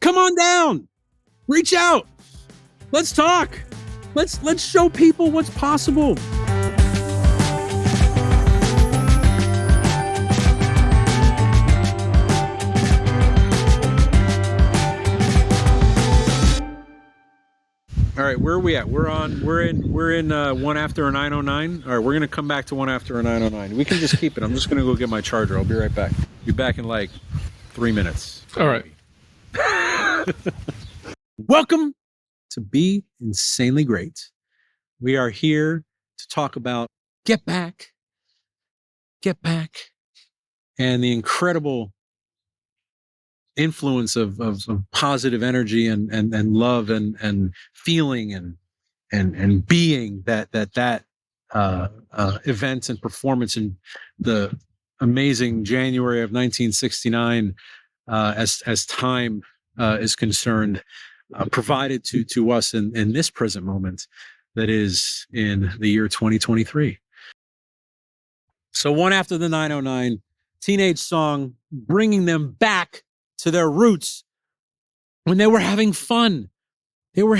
Come on down. Reach out. Let's talk. Let's show people what's possible. All right, where are we at? We're in one after a 909. All right, we're gonna come back to one after a 909. We can just keep it. I'm just gonna go get my charger. I'll be right back. Be back in like 3 minutes. All right. Welcome to Be Insanely Great. We are here to talk about Get Back, and the incredible influence of positive energy and love and feeling and being that event and performance in the amazing January of 1969, as time is concerned, provided to us in this present moment that is in the year 2023. So one after the 909, teenage song, bringing them back to their roots when they were having fun. They were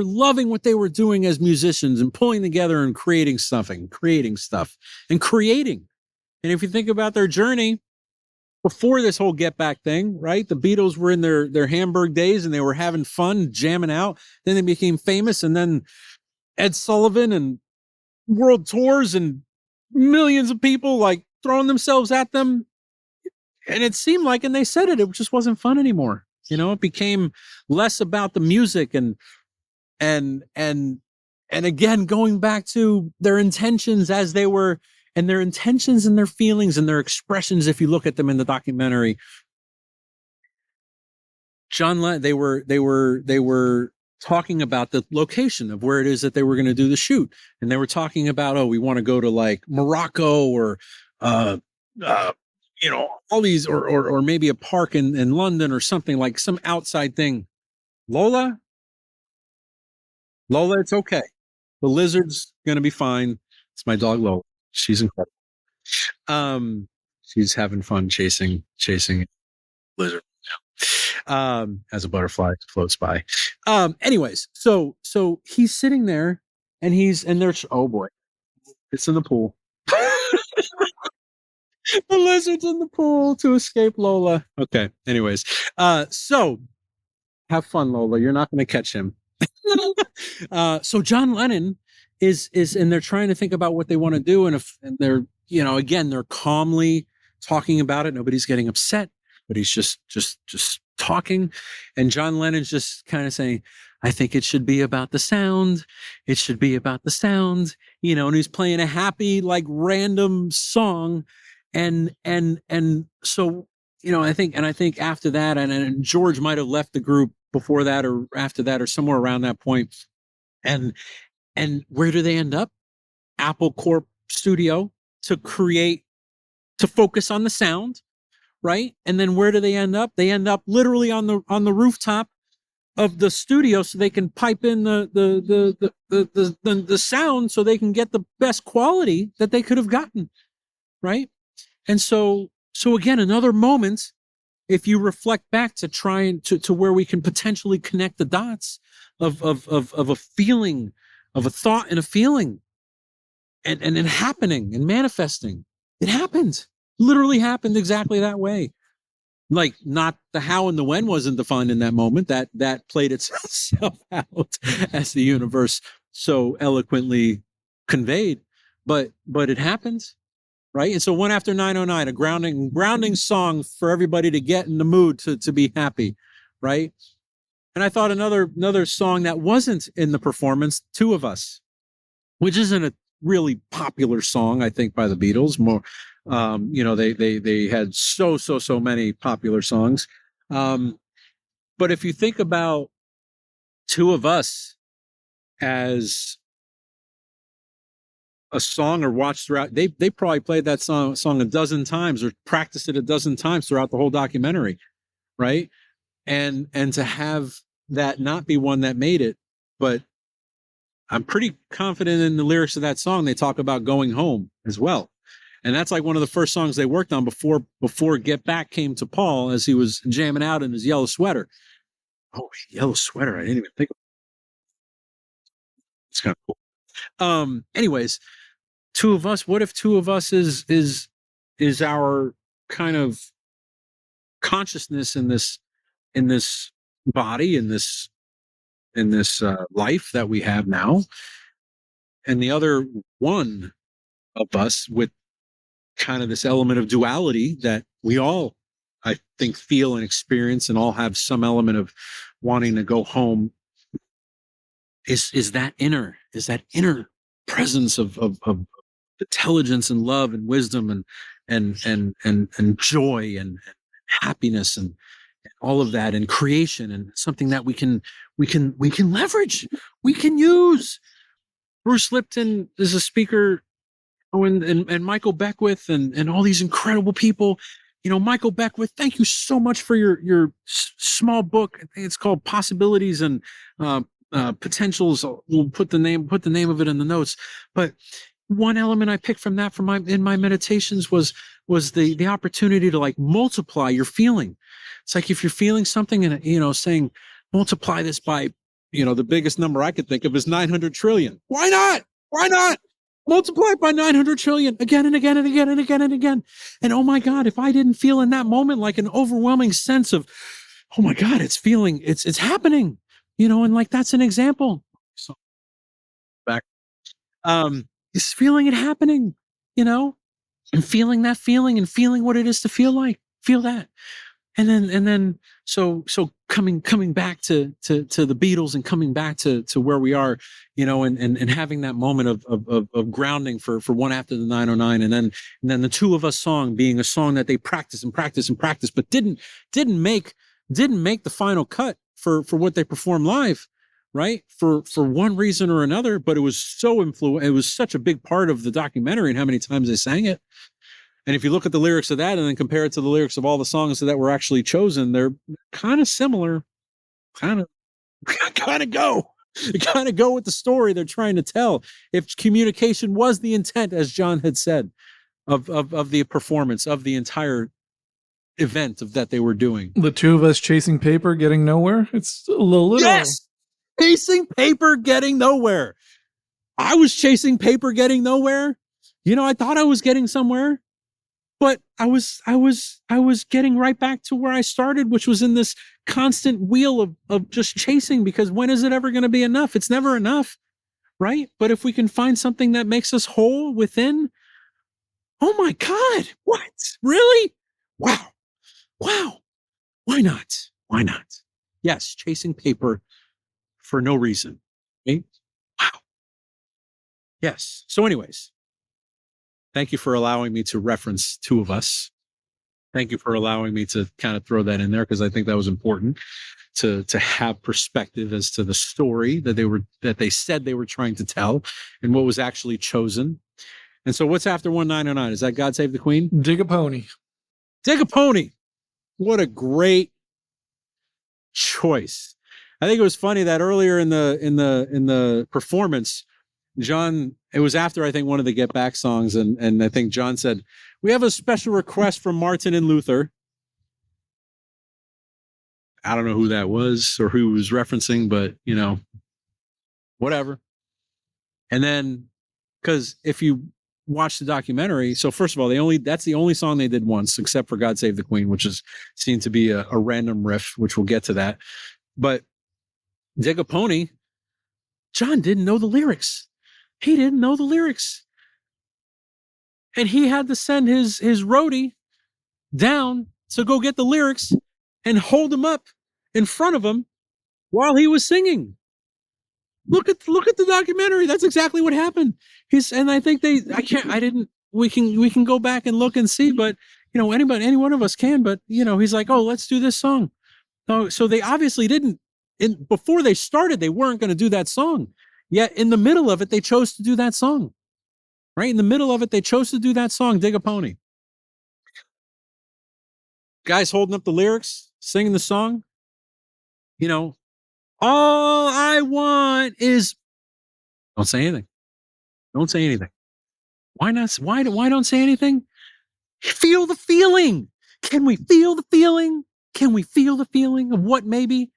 loving what they were doing as musicians and pulling together and creating stuff. And if you think about their journey before this whole Get Back thing, right? The Beatles were in their Hamburg days and they were having fun, jamming out. Then they became famous, and then Ed Sullivan and world tours and millions of people like throwing themselves at them. And it seemed like, and they said it just wasn't fun anymore. You know, it became less about the music and again, going back to their intentions as they were, and their intentions and their feelings and their expressions. If you look at them in the documentary, John Lennon, they were talking about the location of where it is that they were going to do the shoot. And they were talking about, oh, we want to go to like Morocco or, you know, all these, or maybe a park in London or something, like some outside thing. Lola, it's okay. The lizard's going to be fine. It's my dog, Lola. She's incredible. She's having fun chasing lizard as a butterfly floats by. Anyways, so he's sitting there and there's, oh boy, it's in the pool. The lizard's in the pool to escape Lola. Okay. Anyways, so have fun, Lola. You're not going to catch him. So John Lennon is, and they're trying to think about what they want to do. And they're, you know, again, they're calmly talking about it. Nobody's getting upset, but he's just talking. And John Lennon's just kind of saying, I think it should be about the sound. It should be about the sound, you know, and he's playing a happy, like random song. And so, you know, I think after that, and George might have left the group before that or after that or somewhere around that point. And where do they end up? Apple Corp Studio to focus on the sound, right? And then where do they end up? They end up literally on the rooftop of the studio, so they can pipe in the sound, so they can get the best quality that they could have gotten, right? And so again, another moment, if you reflect back to trying to where we can potentially connect the dots of a feeling, of a thought and a feeling, and happening and manifesting. It happened. Literally happened exactly that way. Like, not the how and the when wasn't defined in that moment. That played itself out as the universe so eloquently conveyed. But it happened. Right. And so one after 909, a grounding song for everybody to get in the mood to be happy. Right. And I thought another song that wasn't in the performance, Two of Us, which isn't a really popular song, I think, by the Beatles. More, you know, they had so many popular songs. But if you think about Two of Us as a song, or watched throughout, they probably played that song a dozen times or practiced it a dozen times throughout the whole documentary, right? And to have that not be one that made it, but I'm pretty confident in the lyrics of that song. They talk about going home as well, and that's like one of the first songs they worked on before Get Back came to Paul, as he was jamming out in his yellow sweater, Oh, yellow sweater. I didn't even think of it. It's kind of cool. Anyways, two of us. What if two of us is our kind of consciousness in this body, in this life that we have now, and the other one of us with kind of this element of duality that we all, I think, feel and experience, and all have some element of wanting to go home. Is that inner presence of intelligence and love and wisdom and joy and happiness and all of that, and creation, and something that we can leverage, we can use. Bruce Lipton is a speaker. Oh, and Michael Beckwith and all these incredible people. Michael Beckwith, thank you so much for your small book. I think it's called Possibilities and Potentials. We'll put the name of it in the notes. But one element I picked from that in my meditations was the opportunity to like multiply your feeling. It's like if you're feeling something and saying multiply this by the biggest number I could think of is 900 trillion. Why not? Why not? Multiply it by 900 trillion again and again and again and again and again. And oh my God, if I didn't feel in that moment like an overwhelming sense of, oh my God, it's happening, and like that's an example. So back, is feeling it happening, and feeling that feeling and feeling what it is to feel like, feel that. And then so coming back to the Beatles and coming back to where we are, and having that moment of grounding for one after the 909, and then the Two of Us song being a song that they practice and practice and practice, but didn't make the final cut for what they performed live, right? For one reason or another, but it was so it was such a big part of the documentary and how many times they sang it. And if you look at the lyrics of that and then compare it to the lyrics of all the songs that were actually chosen, they're kind of similar, kind of go. They kind of go with the story they're trying to tell. If communication was the intent, as John had said, of the performance of the entire event of that they were doing. The two of us chasing paper, getting nowhere. It's a little. Yes, chasing paper, getting nowhere. I was chasing paper, getting nowhere. I thought I was getting somewhere. But I was getting right back to where I started, which was in this constant wheel of just chasing, because when is it ever going to be enough? It's never enough, right? But if we can find something that makes us whole within, oh my God, what? Really? Wow. Why not? Why not? Yes, chasing paper for no reason. Okay? Wow. Yes. So anyways, thank you for allowing me to reference Two of Us. Thank you for allowing me to kind of throw that in there, because I think that was important to have perspective as to the story that they said they were trying to tell and what was actually chosen. And so what's after 1909? Is that God Save the Queen? Dig a Pony. Dig a Pony. What a great choice. I think it was funny that earlier in the performance, John, it was after, I think, one of the Get Back songs, and I think John said, we have a special request from Martin and Luther. I don't know who that was or who he was referencing, but, whatever. And then, because if you watch the documentary, so first of all, that's the only song they did once, except for God Save the Queen, which is seen to be a random riff, which we'll get to that. But Dig a Pony, John didn't know the lyrics. He didn't know the lyrics. And he had to send his roadie down to go get the lyrics and hold them up in front of him while he was singing. Look at the documentary. That's exactly what happened. And I think we can go back and look and see, but any one of us can, but he's like, oh, let's do this song. So they obviously didn't, before they started, they weren't going to do that song. Yet in the middle of it, they chose to do that song. Right? In the middle of it, they chose to do that song, Dig a Pony. Guys holding up the lyrics, singing the song. All I want is, don't say anything. Don't say anything. Why not? Why don't say anything? Feel the feeling. Can we feel the feeling? Can we feel the feeling of what maybe?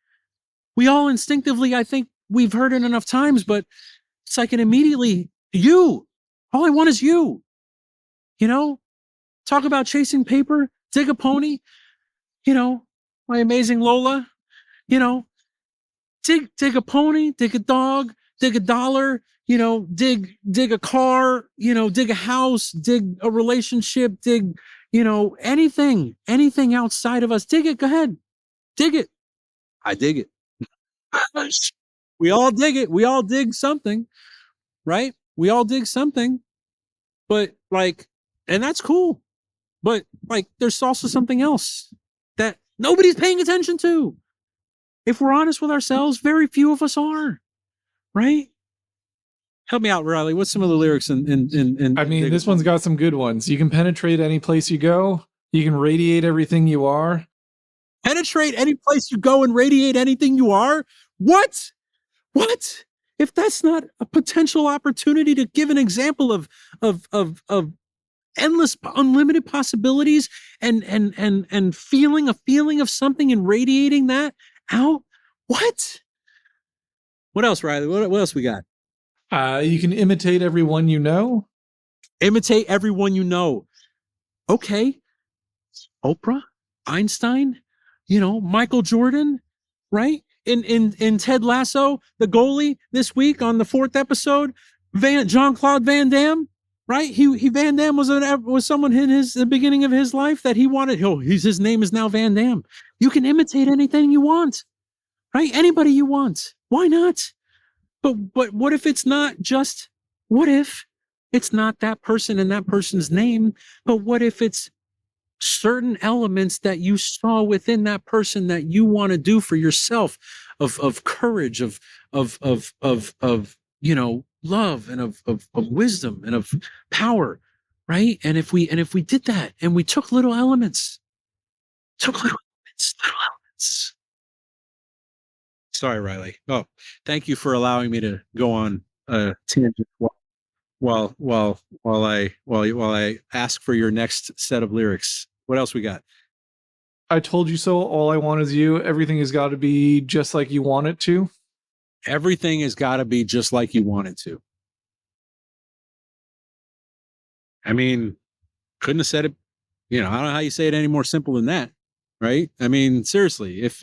we all instinctively, I think we've heard it enough times, but it's like an immediately, you, all I want is you, talk about chasing paper, dig a pony, my amazing Lola, dig a pony, dig a dog, dig a dollar, dig a car, dig a house, dig a relationship, dig, anything outside of us. Dig it. Go ahead. Dig it. I dig it. We all dig it. We all dig something, right? We all dig something, but and that's cool. But there's also something else that nobody's paying attention to. If we're honest with ourselves, very few of us are, right? Help me out, Riley. What's some of the lyrics in I mean, this one's got some good ones. You can penetrate any place you go. You can radiate everything you are. Penetrate any place you go and radiate anything you are? What? If that's not a potential opportunity to give an example of endless, unlimited possibilities and feeling a feeling of something and radiating that out? What else, Riley? What else we got? You can imitate everyone you know. Imitate everyone you know. Okay. Oprah, Einstein, Michael Jordan, right? In Ted Lasso, the goalie this week on the 4th episode, Jean-Claude Van Damme, right? He Van Damme was someone in the beginning of his life that he wanted. His name is now Van Damme. You can imitate anything you want, right? Anybody you want. Why not? But what if it's not just? What if it's not that person and that person's name? But what if it's certain elements that you saw within that person that you want to do for yourself, of courage, of love, and of wisdom, and of power, right? And if we did that, and we took little elements. Sorry, Riley. Oh, thank you for allowing me to go on a tangent while I ask for your next set of lyrics. What else we got? I told you so. All I want is you. Everything has got to be just like you want it to. Everything has got to be just like you want it to. I mean, couldn't have said it. I don't know how you say it any more simple than that, right? I mean, seriously, if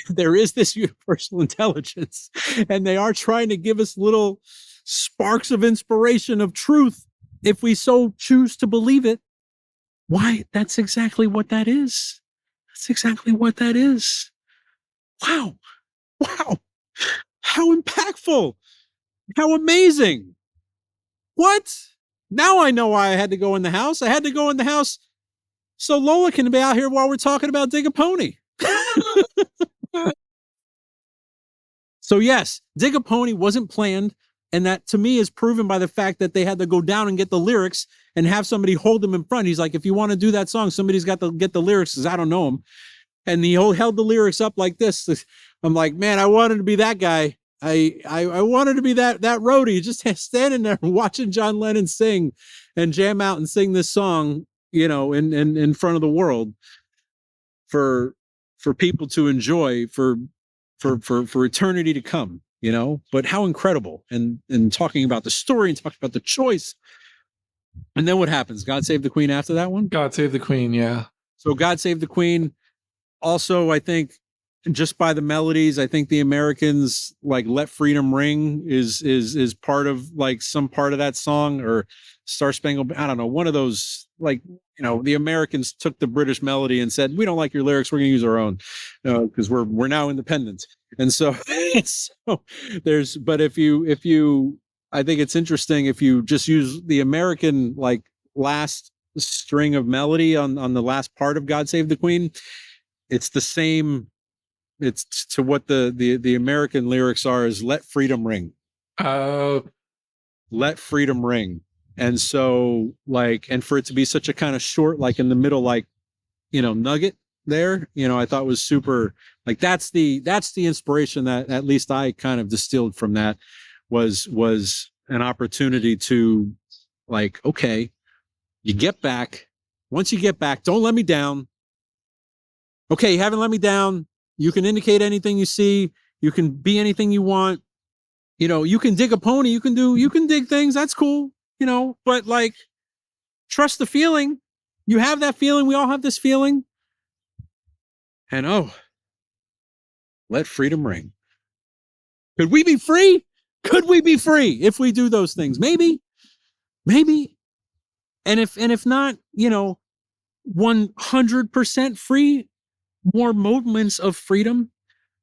there is this universal intelligence and they are trying to give us little sparks of inspiration, of truth, if we so choose to believe it, why, that's exactly what that is. That's exactly what that is. Wow. How impactful. How amazing. What? Now I know why I had to go in the house. I had to go in the house so Lola can be out here while we're talking about Dig a Pony. So yes, Dig a Pony wasn't planned. And that, to me, is proven by the fact that they had to go down and get the lyrics and have somebody hold them in front. He's like, if you want to do that song, somebody's got to get the lyrics because I don't know them. And he held the lyrics up like this. I'm like, man, I wanted to be that guy. I wanted to be that roadie, just standing there watching John Lennon sing and jam out and sing this song, in front of the world for people to enjoy for eternity to come. But how incredible. And talking about the story and talking about the choice. And then what happens? God Save the Queen after that one? God Save the Queen, yeah. So God Save the Queen. Also, I think just by the melodies, I think the Americans Let Freedom Ring is part of some part of that song, or Star Spangled, I don't know, one of those, the Americans took the British melody and said, we don't like your lyrics, we're going to use our own, because we're now independent. And so, but if you, I think it's interesting if you just use the American, last string of melody on the last part of God Save the Queen, it's the same. It's to what the American lyrics are is let freedom ring. Let freedom ring. And so and for it to be such a kind of short, in the middle, nugget there, I thought was super, that's the inspiration that at least I kind of distilled from that was an opportunity to okay, you get back. Once you get back, don't let me down. Okay, you haven't let me down. You can indicate anything you see. You can be anything you want. You can dig a pony. You can dig things. That's cool. But like, trust the feeling. You have that feeling. We all have this feeling. And let freedom ring. Could we be free? Could we be free if we do those things? Maybe. And if not, 100% free, more moments of freedom,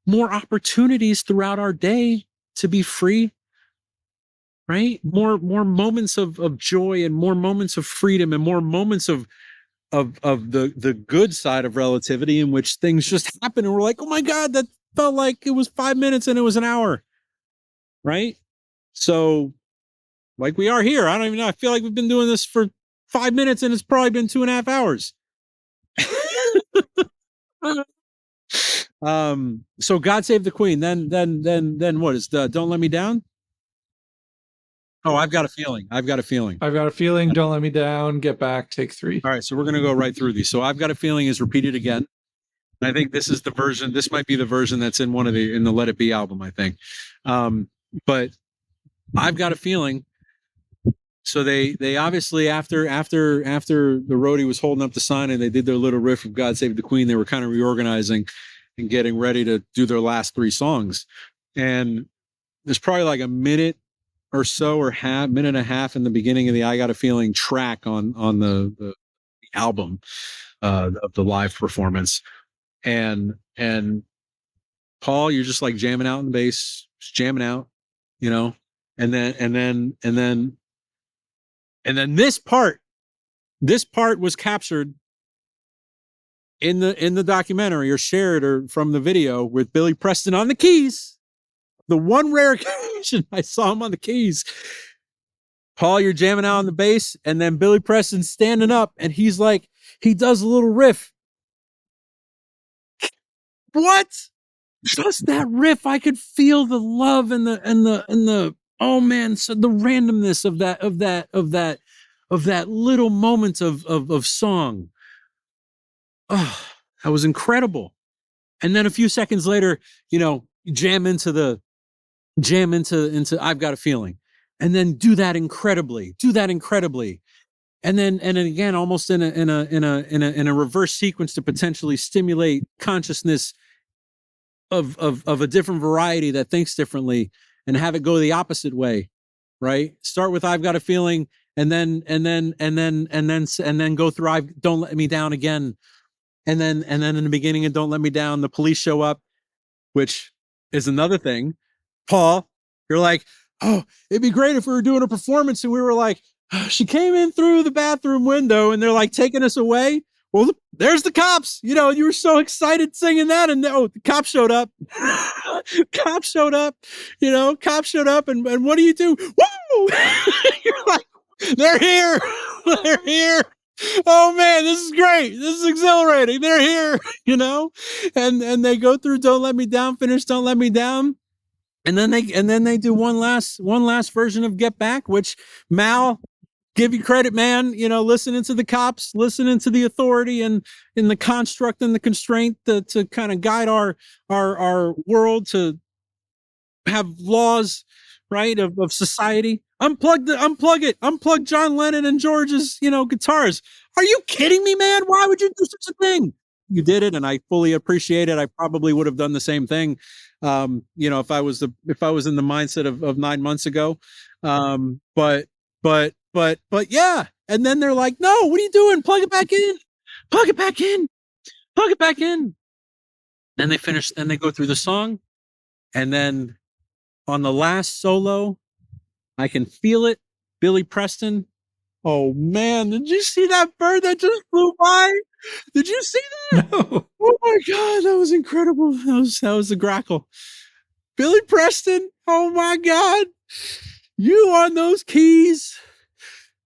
more opportunities throughout our day to be free, right? More moments of joy, and more moments of freedom, and more moments of the good side of relativity, in which things just happen and we're like, oh my God, that felt like it was 5 minutes and it was an hour, right? So like we are here. I don't even know. I feel like we've been doing this for 5 minutes and it's probably been 2.5 hours. So God Save the Queen. Then what is the Don't Let Me Down? Oh, I've got a feeling. I've got a feeling. Don't Let Me Down. Get Back. Take 3. All right, so we're gonna go right through these. So I've Got a Feeling is repeated again. And I think this is the version. This might be the version that's in the Let It Be album, I think. But I've Got a Feeling. So they obviously after the roadie was holding up the sign and they did their little riff of God Save the Queen, they were kind of reorganizing and getting ready to do their last 3 songs. And there's probably like a minute or so, or minute and a half in the beginning of the I Got a Feeling track on the album of the live performance. And Paul, you're just like jamming out in the bass, just jamming out, and then this part was captured in the documentary, or shared, or from the video, with Billy Preston on the keys. The one rare occasion I saw him on the keys. Paul, you're jamming out on the bass, and then Billy Preston's standing up, and he does a little riff. What? Just that riff, I could feel the love and the oh man, so the randomness of that little moment of song. Oh, that was incredible. And then a few seconds later, jam into I've Got a Feeling, and then do that incredibly. And then again, almost in a reverse sequence, to potentially stimulate consciousness of a different variety that thinks differently, and have it go the opposite way, right? Start with I've Got a Feeling, and then go through Don't Let Me Down again. And then in the beginning of Don't Let Me Down, the police show up, which is another thing. Paul, you're like, oh, it'd be great if we were doing a performance and we were like, she came in through the bathroom window and they're like taking us away. Well, there's the cops. You were so excited singing that, and the cops showed up. Cops showed up. And what do you do? Woo! You're like, they're here. They're here. Oh man, this is great. This is exhilarating. They're here, and they go through Don't Let Me Down, finish Don't Let Me Down. And then they do one last version of Get Back, which, Mal, give you credit, man, listening to the cops, listening to the authority and in the construct and the constraint to kind of guide our world, to have laws, right, of society. Unplug it. Unplug John Lennon and George's, guitars. Are you kidding me, man? Why would you do such a thing? You did it, and I fully appreciate it. I probably would have done the same thing, if I was in the mindset of 9 months ago. But yeah. And then they're like, no, what are you doing? Plug it back in. Plug it back in. Plug it back in. Then they finish, and they go through the song, and then on the last solo, I can feel it. Billy Preston. Oh man, did you see that bird that just flew by? Did you see that? No. Oh my God, that was incredible. That was the grackle. Billy Preston. Oh my God. You on those keys,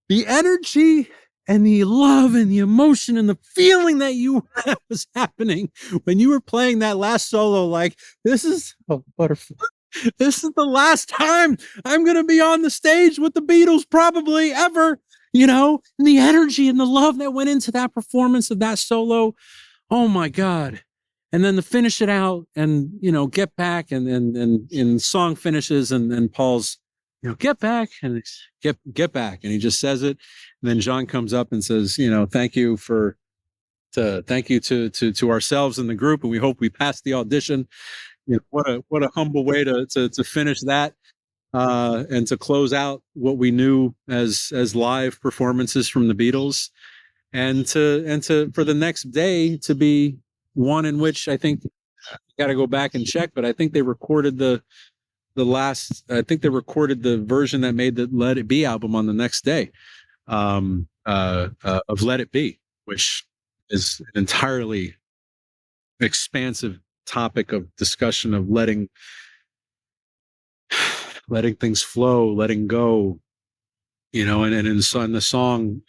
the energy and the love and the emotion and the feeling that was happening when you were playing that last solo, like, this is butterfly. This is the last time I'm going to be on the stage with the Beatles, probably ever, and the energy and the love that went into that performance of that solo. Oh my God. And then to finish it out and, get back and song finishes and Paul's, get back and get back. And he just says it. And then John comes up and says, thank you to ourselves and the group. And we hope we pass the audition. What a humble way to finish that. And to close out what we knew as live performances from the Beatles, and to for the next day to be one in which I think got to go back and check, but I think they recorded the version that made the Let It Be album on the next day, of Let It Be, which is an entirely expansive topic of discussion of letting things flow, letting go, and in the song,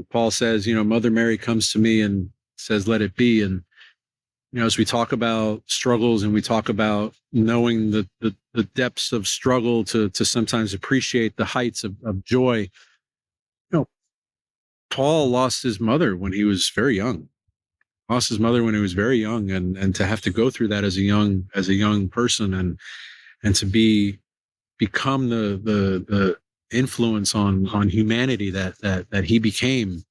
Paul says, Mother Mary comes to me and says, let it be. And, as we talk about struggles and we talk about knowing the depths of struggle to sometimes appreciate the heights of joy, Paul lost his mother when he was very young, and to have to go through that as a young person and to become the influence on humanity that he became,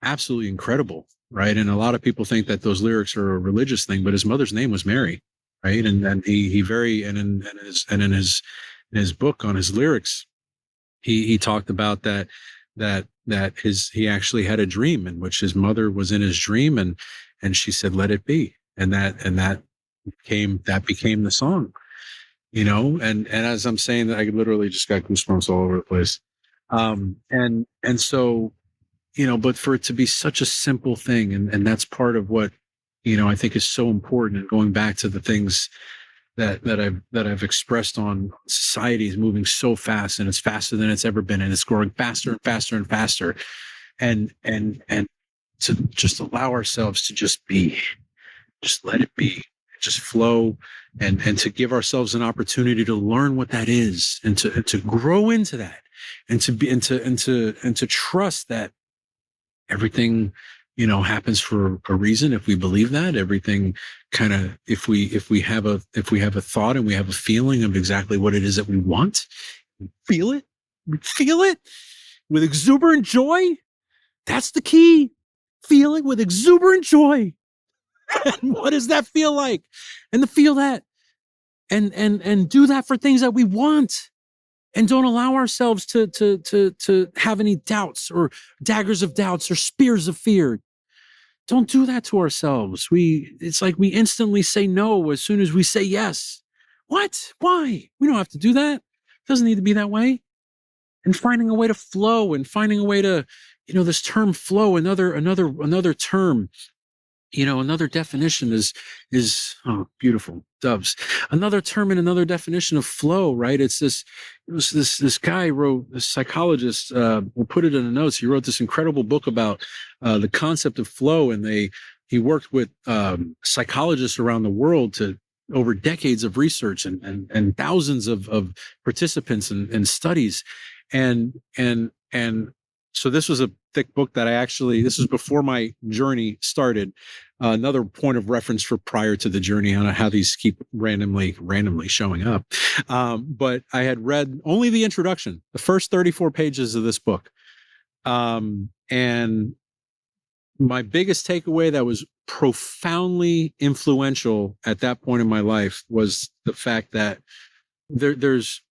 absolutely incredible, right? And a lot of people think that those lyrics are a religious thing, but his mother's name was Mary, right? And he very in his book on his lyrics, he talked about that he actually had a dream in which his mother was in his dream, and she said, let it be, and that became the song. And as I'm saying that, I literally just got goosebumps all over the place. And so, but for it to be such a simple thing, and that's part of what, I think is so important. And going back to the things that I've expressed on, society is moving so fast, and it's faster than it's ever been, and it's growing faster and faster and faster. And to just allow ourselves to just let it be, just flow, and to give ourselves an opportunity to learn what that is, and to grow into that, and to trust that everything happens for a reason. If we believe that everything kind of, if we have a thought and we have a feeling of exactly what it is that we want, feel it with exuberant joy. That's the key. Feel it with exuberant joy. And what does that feel like? And to feel that and do that for things that we want, and don't allow ourselves to have any doubts or daggers of doubts or spears of fear. Don't do that to ourselves. It's like we instantly say no as soon as we say yes. What? Why? We don't have to do that. It doesn't need to be that way. And finding a way to flow, and finding a way to, this term flow, another term, another definition is oh, beautiful doves. Another term and another definition of flow, right? This guy wrote, this psychologist, we'll put it in the notes. He wrote this incredible book about the concept of flow, and he worked with psychologists around the world over decades of research and thousands of participants and studies, and so this was a thick book that this was before my journey started. Another point of reference for prior to the journey on how these keep randomly showing up. But I had read only the introduction, the first 34 pages of this book. And my biggest takeaway that was profoundly influential at that point in my life was the fact that there's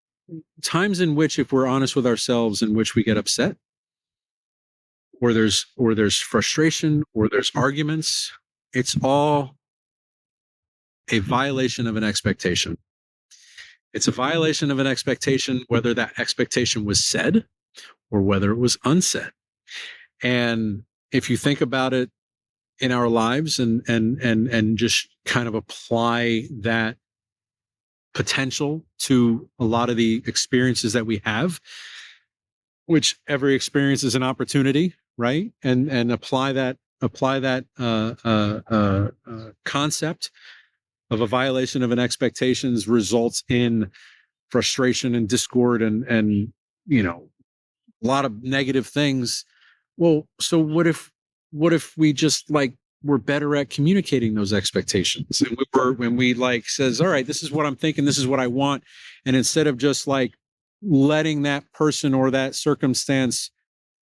times in which, if we're honest with ourselves, in which we get upset, or there's frustration, or there's arguments. It's all a violation of an expectation. It's a violation of an expectation, whether that expectation was said or whether it was unsaid. And if you think about it in our lives and just kind of apply that potential to a lot of the experiences that we have, which every experience is an opportunity, right? And apply that concept of a violation of an expectations results in frustration and discord and a lot of negative things. Well, so what if we just we're better at communicating those expectations. And when we like says, all right, this is what I'm thinking, this is what I want. And instead of just like letting that person or that circumstance,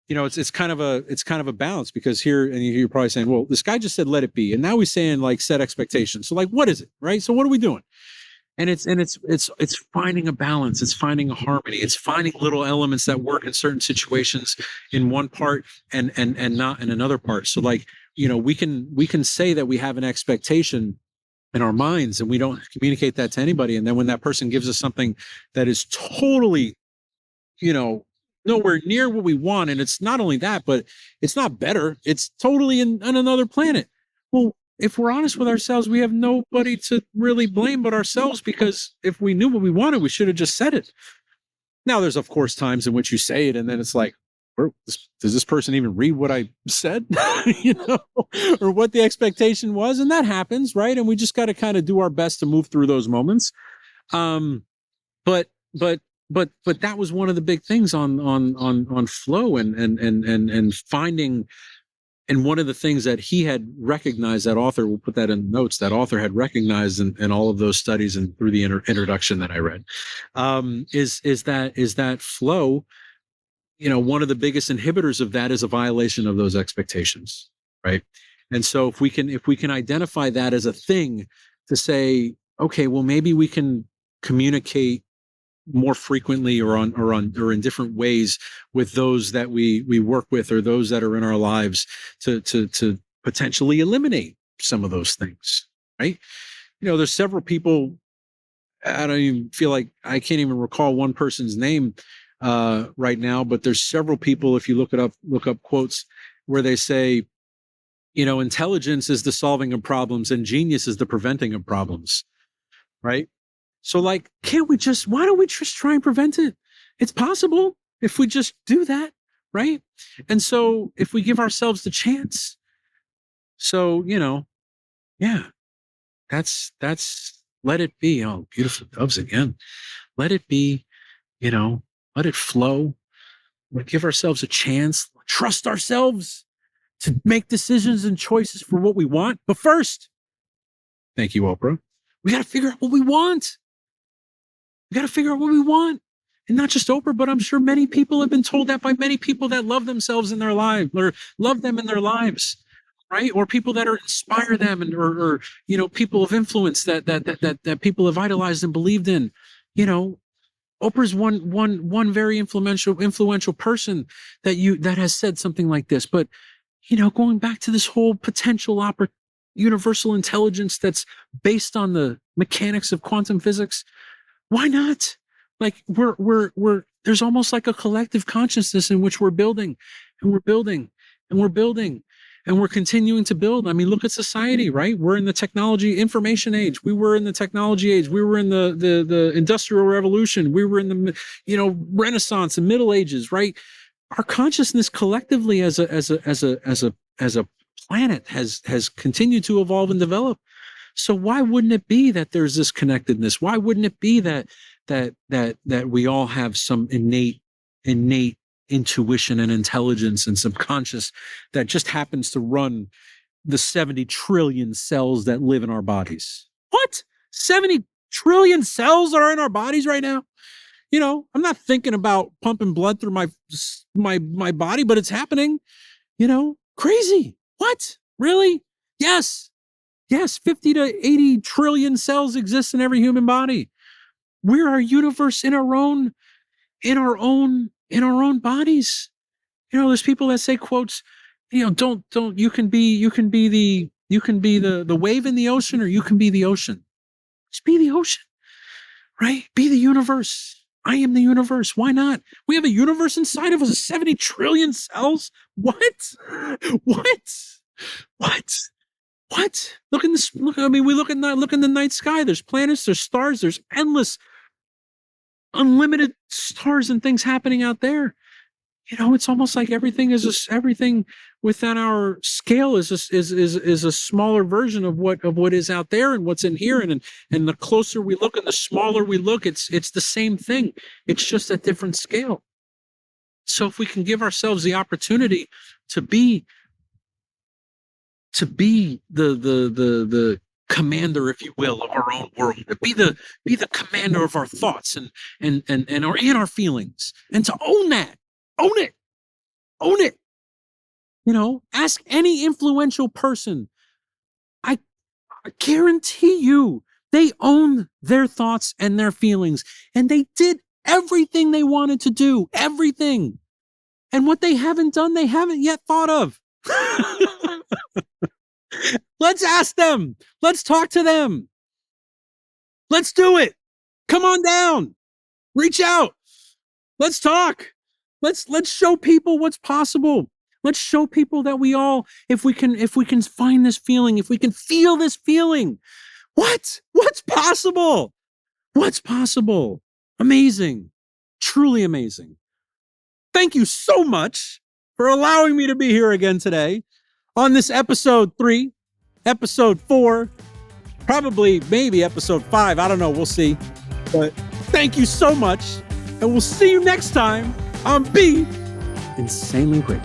it's kind of a balance, because here, and you're probably saying, well, this guy just said, let it be. And now he's saying like set expectations. So like, what is it? Right. So what are we doing? And it's finding a balance. It's finding a harmony. It's finding little elements that work in certain situations in one part and not in another part. So like, we can say that we have an expectation in our minds and we don't communicate that to anybody. And then when that person gives us something that is totally, nowhere near what we want, and it's not only that, but it's not better, it's totally on another planet. Well, if we're honest with ourselves, we have nobody to really blame but ourselves, because if we knew what we wanted, we should have just said it. Now, there's of course times in which you say it and then it's like, does this person even read what I said? Or what the expectation was? And that happens, right? And we just got to kind of do our best to move through those moments. But that was one of the big things on flow and finding. And one of the things that he had recognized, that author, we'll put that in notes, that author had recognized in all of those studies and through the introduction that I read, is that flow. One of the biggest inhibitors of that is a violation of those expectations, right? And so if we can identify that as a thing to say, okay, well, maybe we can communicate more frequently or in different ways with those that we work with or those that are in our lives to potentially eliminate some of those things, right? There's several people. I don't even feel like I can't even recall one person's name right now, but there's several people, if you look up quotes where they say, intelligence is the solving of problems and genius is the preventing of problems, right? So like, why don't we just try and prevent it? It's possible if we just do that, right? And so if we give ourselves the chance, so, yeah, that's let it be. Oh, beautiful doves again. Let it be, let it flow. We give ourselves a chance, trust ourselves to make decisions and choices for what we want. But first, thank you, Oprah, we got to figure out what we want. We got to figure out what we want. And not just Oprah, but I'm sure many people have been told that by many people that love themselves in their lives or love them in their lives, right? Or people that inspire them, and or people of influence that people have idolized and believed in. Oprah's one very influential person that has said something like this. But going back to this whole potential universal intelligence that's based on the mechanics of quantum physics. Why not? Like there's almost like a collective consciousness in which we're building and we're building and we're building and we're continuing to build. I mean, look at society, right? We're in the technology information age. We were in the technology age. We were in the industrial revolution. We were in the, Renaissance and Middle Ages, right? Our consciousness collectively as a planet has continued to evolve and develop. So why wouldn't it be that there's this connectedness? Why wouldn't it be that we all have some innate intuition and intelligence and subconscious that just happens to run the 70 trillion cells that live in our bodies? What? 70 trillion cells are in our bodies right now? I'm not thinking about pumping blood through my body, but it's happening. Crazy. What? Really? Yes, 50 to 80 trillion cells exist in every human body. We're our universe in our own bodies. There's people that say quotes, don't you can be the wave in the ocean, or you can be the ocean. Just be the ocean, right? Be the universe. I am the universe. Why not? We have a universe inside of us, 70 trillion cells. What? Look in this. We look in the night sky. There's planets, there's stars, there's endless, unlimited stars and things happening out there. It's almost like everything within our scale is a smaller version of what is out there and what's in here. And the closer we look and the smaller we look, it's the same thing. It's just a different scale. So if we can give ourselves the opportunity to be to be the commander, if you will, of our own world, to be the commander of our thoughts and our feelings, and to own that, own it. Ask any influential person. I guarantee you they own their thoughts and their feelings, and they did everything they wanted to do, everything. And what they haven't done, they haven't yet thought of. Let's ask them. Let's talk to them. Let's do it. Come on down. Reach out. Let's talk. Let's show people what's possible. Let's show people that we all, if we can find this feeling, if we can feel this feeling, what's possible? What's possible? Amazing. Truly amazing. Thank you so much for allowing me to be here again today on this episode 3, episode 4, probably maybe episode 5. I don't know. We'll see. But thank you so much. And we'll see you next time on Be Insanely Great.